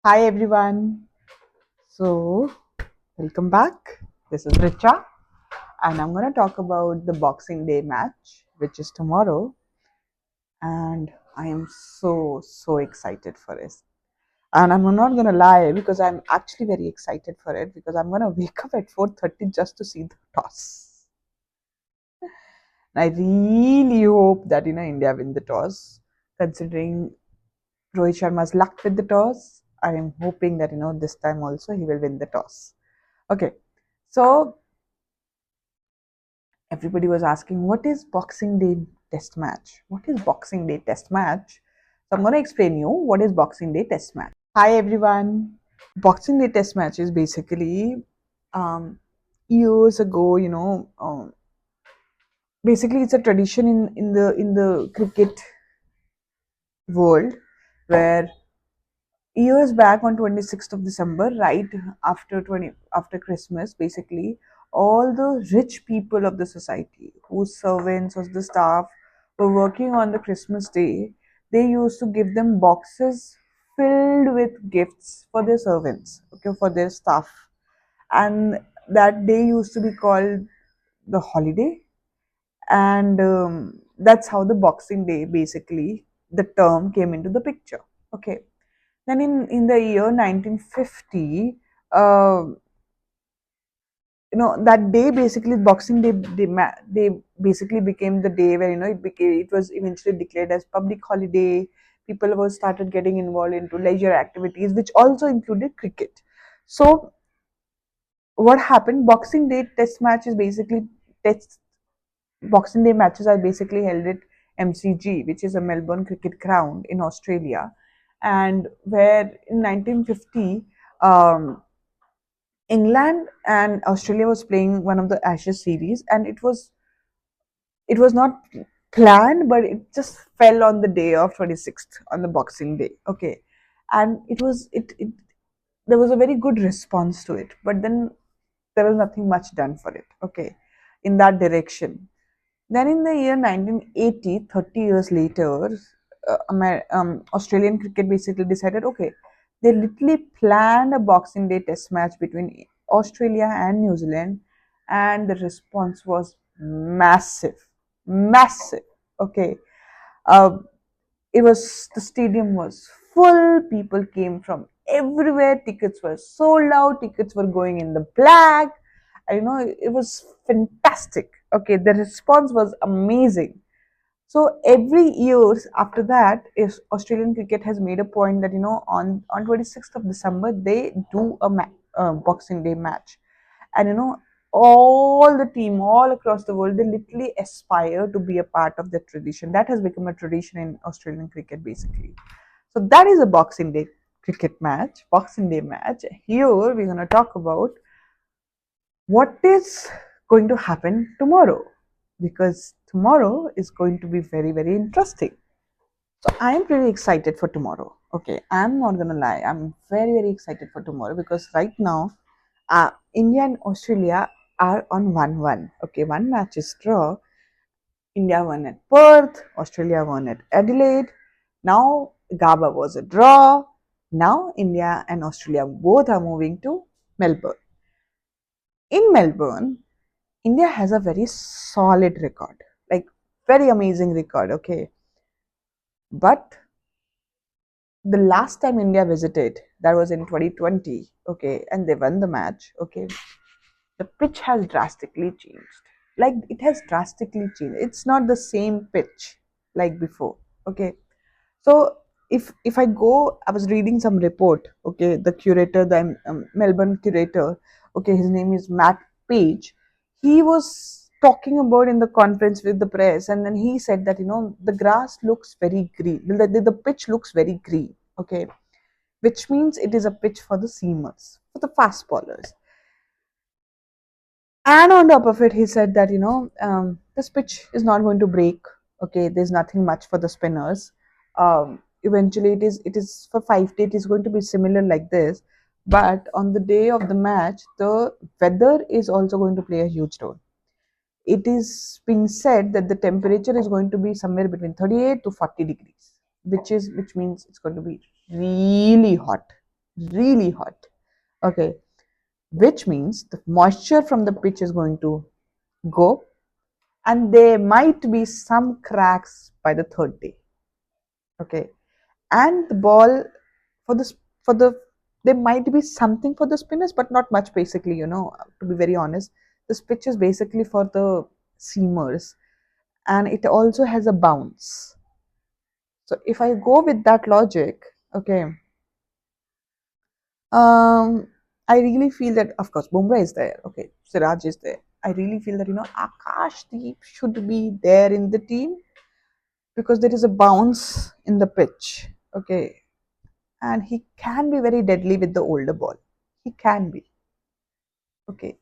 Hi everyone. So, welcome back. This is Richa, and I'm going to talk about the Boxing Day match, which is tomorrow. And I am so excited for it. And I'm not going to lie because I'm actually very excited for it because I'm going to wake up at 4:30 just to see the toss. And I really hope that India win the toss, considering Rohit Sharma's luck with the toss. I am hoping that this time also he will win the toss. Okay, so everybody was asking, what is Boxing Day Test match? What is Boxing Day Test match? So I'm going to explain you what is Boxing Day Test match. Hi everyone. Boxing Day Test match is basically years ago. Basically it's a tradition in the cricket world where years back on 26th of December, right after Christmas, basically all the rich people of the society, whose servants or the staff were working on the Christmas day, they used to give them boxes filled with gifts for their servants, okay, for their staff, and that day used to be called the holiday, and that's how the Boxing Day, basically the term came into the picture. Okay, then in the year 1950, uh, that day, basically Boxing Day, they basically became the day where it was eventually declared as public holiday. People were started getting involved into leisure activities, which also included cricket. So what happened? Boxing Day Test match is basically test Boxing Day matches are basically held at MCG, which is a Melbourne Cricket Ground in Australia, and where in 1950, England and Australia was playing one of the Ashes series, and it was not planned, but it just fell on the day of 26th, on the Boxing Day. Okay, and it there was a very good response to it, but then there was nothing much done for it. Okay, in that direction. Then in the year 1980, 30 years later, Australian cricket basically decided, okay, they literally planned a Boxing Day test match between Australia and New Zealand, and the response was massive, massive. Okay, uh, the stadium was full. People came from everywhere. Tickets were sold out. Tickets were going in the black. It was fantastic. Okay, the response was amazing. So every years after that, is Australian cricket has made a point that on 26th of December they do a Boxing Day match, and all the team all across the world, they literally aspire to be a part of that tradition. That has become a tradition in Australian cricket, basically. So that is a Boxing Day match. Here we're going to talk about what is going to happen tomorrow, because tomorrow is going to be very interesting. So I am pretty excited for tomorrow. Okay, I'm not gonna lie, I'm very excited for tomorrow because right now, India and Australia are on 1-1. Okay, one match is draw. India won at Perth, Australia won at Adelaide. Now Gaba was a draw. Now India and Australia both are moving to Melbourne. In Melbourne, India has a very solid record, like very amazing record. Okay, but the last time India visited, that was in 2020. Okay, and they won the match. Okay, the pitch has drastically changed. Like it has drastically changed. It's not the same pitch like before. Okay, so if I go, I was reading some report. Okay, the curator, the Melbourne curator. Okay, his name is Matt Page. He was talking about in the conference with the press, and then he said that the grass looks very green. The pitch looks very green. Okay, which means it is a pitch for the seamers, for the fast bowlers. And on top of it, he said that this pitch is not going to break. Okay, there's nothing much for the spinners. Eventually, it is for 5 days. It is going to be similar like this, but on the day of the match, the weather is also going to play a huge role. It is being said that the temperature is going to be somewhere between 38 to 40 degrees, which means it's going to be really hot. really hot. Okay, which means the moisture from the pitch is going to go, and there might be some cracks by the third day. Okay, and the ball for the for the there might be something for the spinners, but not much. Basically, to be very honest, this pitch is basically for the seamers, and it also has a bounce. So if I go with that logic, okay, um, I really feel that, of course, Bumrah is there. Okay, Siraj is there. I really feel that Akashdeep should be there in the team because there is a bounce in the pitch. Okay, and he can be very deadly with the older ball. He can be. Okay.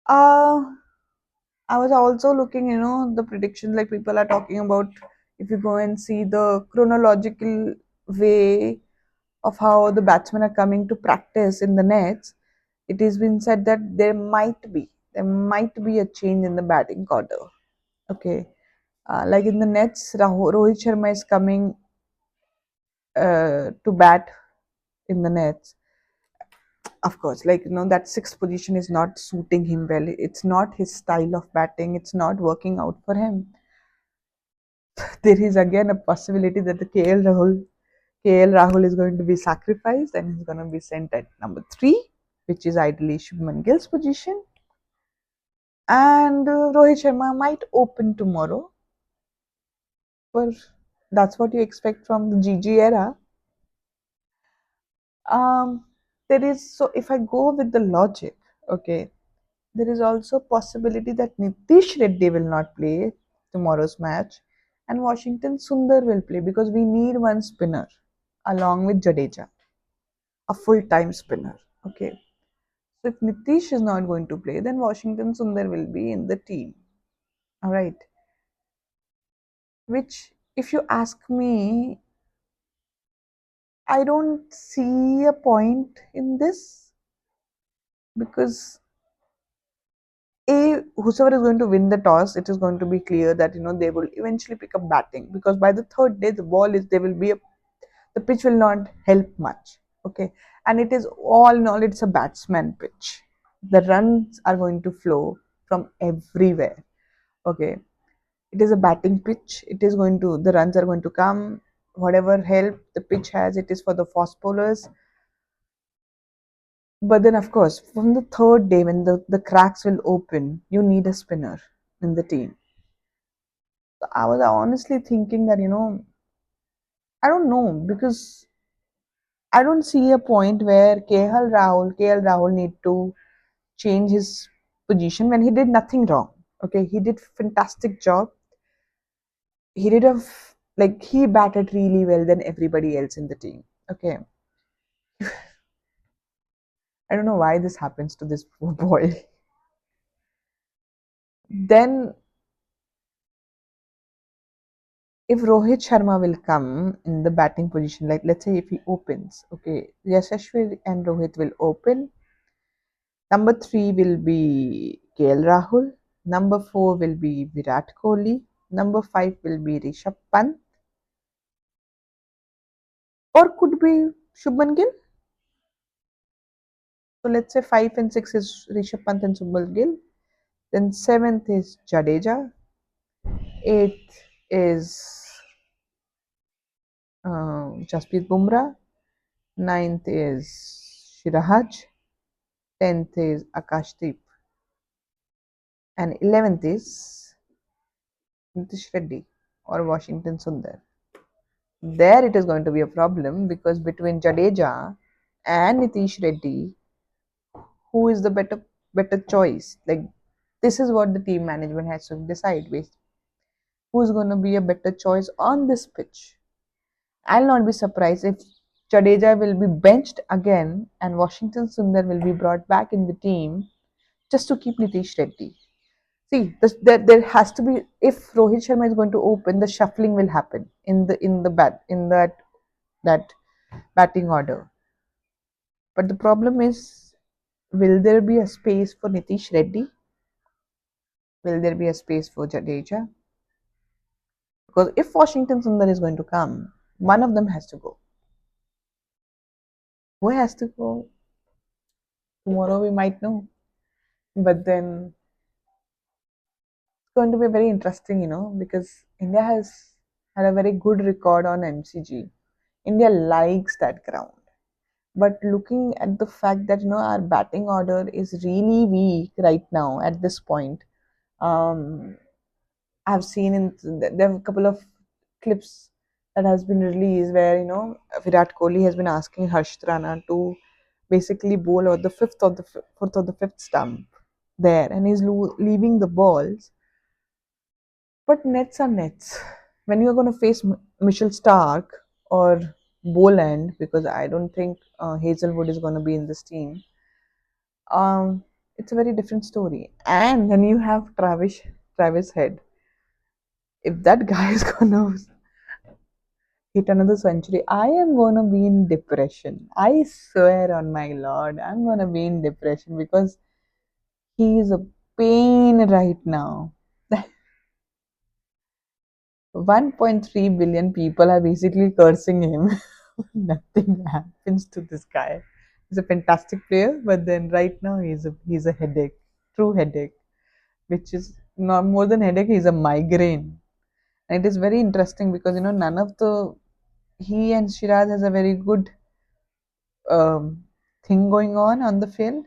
Uh, I was also looking, the predictions like people are talking about. If you go and see the chronological way of how the batsmen are coming to practice in the nets, it has been said that there might be a change in the batting order. Okay, like in the nets, Rohit Sharma is coming to bat in the nets. Of course, like that sixth position is not suiting him well. It's not his style of batting. It's not working out for him. There is again a possibility that the KL Rahul is going to be sacrificed and he's going to be sent at number three, which is ideally Shubman Gill's position. And Rohit Sharma might open tomorrow, but that's what you expect from the GG era. Um, there is so if I go with the logic, okay, there is also a possibility that Nitish Reddy will not play tomorrow's match, and Washington Sundar will play because we need one spinner along with Jadeja, a full-time spinner. Okay, so if Nitish is not going to play, then Washington Sundar will be in the team. All right, which, if you ask me, I don't see a point in this because whosoever is going to win the toss, it is going to be clear that they will eventually pick up batting because by the third day the ball is there will be the pitch will not help much. Okay, and it is all in all it's a batsman pitch. The runs are going to flow from everywhere. Okay, it is a batting pitch. It is going to the runs are going to come. Whatever help the pitch has, it is for the fast bowlers. But then, of course, from the third day, when the cracks will open, you need a spinner in the team. So I was honestly thinking that, I don't know, because I don't see a point where KL Rahul need to change his position when he did nothing wrong. Okay, he did fantastic job. He did like he batted really well than everybody else in the team. Okay, I don't know why this happens to this poor boy. Then if Rohit Sharma will come in the batting position, like let's say if he opens, okay, Yashashvi and Rohit will open. Number three will be KL Rahul. Number four will be Virat Kohli. Number five will be Rishabh Pant, or could be Shubman Gill. So let's say five and six is Rishabh Pant and Shubman Gill. Then seventh is Jadeja. Eighth is Jasprit Bumrah. Ninth is Shirahaj. 10th is Akashdeep, and 11th is Nitish Reddy or Washington Sundar. There it is going to be a problem because between Jadeja and Nitish Reddy, who is the better choice? Like this is what the team management has to decide based. Who's going to be a better choice on this pitch? I'll not be surprised if Jadeja will be benched again and Washington Sundar will be brought back in the team just to keep Nitish Reddy. See, there has to be if Rohit Sharma is going to open, the shuffling will happen in that batting order. But the problem is, will there be a space for Nitish Reddy? Will there be a space for Jadeja? Because if Washington Sundar is going to come, one of them has to go. Who has to go tomorrow? We might know, but then it's going to be very interesting, because India has had a very good record on MCG. India likes that ground. But looking at the fact that our batting order is really weak right now at this point, um, I've seen there are a couple of clips that has been released where Virat Kohli has been asking Harshit Rana to basically bowl or the fourth or the fifth stump there, and he's leaving the balls. But nets are nets. When you're going to face Mitchell Stark or Boland, because I don't think Hazelwood is going to be in this team, um, it's a very different story. And then you have Travis Head. If that guy is going to hit another century, I am going to be in depression. I swear on my lord, I'm going to be in depression because he is a pain right now. 1.3 billion people are basically cursing him. Nothing happens to this guy. He's a fantastic player, but then right now he's a headache, true headache, which is not more than headache. He's a migraine, and it is very interesting because none of the he and Shiraz has a very good um, thing going on the field,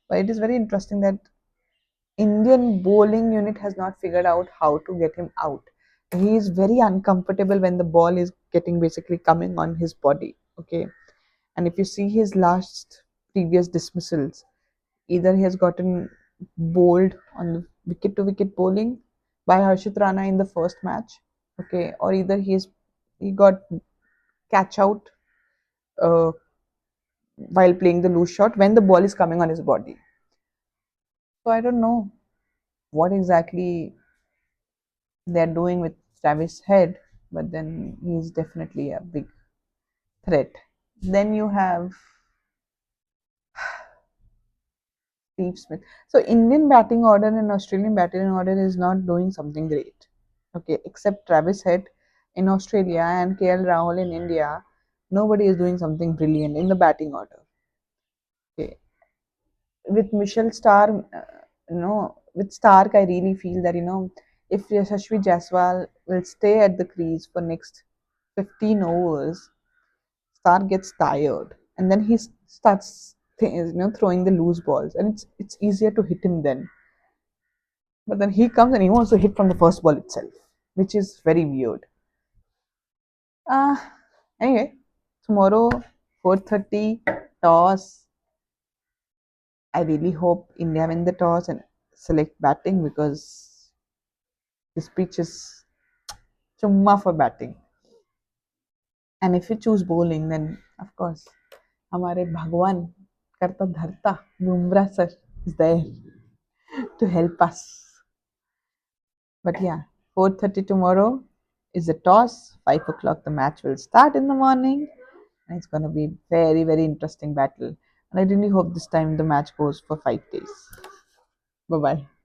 but it is very interesting that Indian bowling unit has not figured out how to get him out. He is very uncomfortable when the ball is getting basically coming on his body. Okay, and if you see his last previous dismissals, either he has gotten bowled on the wicket to wicket bowling by Harshit Rana in the first match. Okay, or either he got catch out uh, while playing the loose shot when the ball is coming on his body. So I don't know what exactly they're doing with Travis Head, but then he's definitely a big threat. Then you have Steve Smith. So Indian batting order and Australian batting order is not doing something great. Okay, except Travis Head in Australia and KL Rahul in India, nobody is doing something brilliant in the batting order. Okay, with Michelle Starr, with Stark, I really feel that if Yashasvi Jaiswal will stay at the crease for next 15 overs, Stark gets tired, and then he starts throwing the loose balls, and it's easier to hit him then. But then he comes and he wants to hit from the first ball itself, which is very weird. Uh anyway, tomorrow 4:30 toss. I really hope India win the toss and select batting because this pitch is chumma for batting. And if we choose bowling, then of course, हमारे भगवान करता धरता Bumrah sir is there to help us. But yeah, 4:30 tomorrow is the toss. 5 o'clock the match will start in the morning, and it's going to be very very interesting battle. And I really hope this time the match goes for 5 days. Bye bye.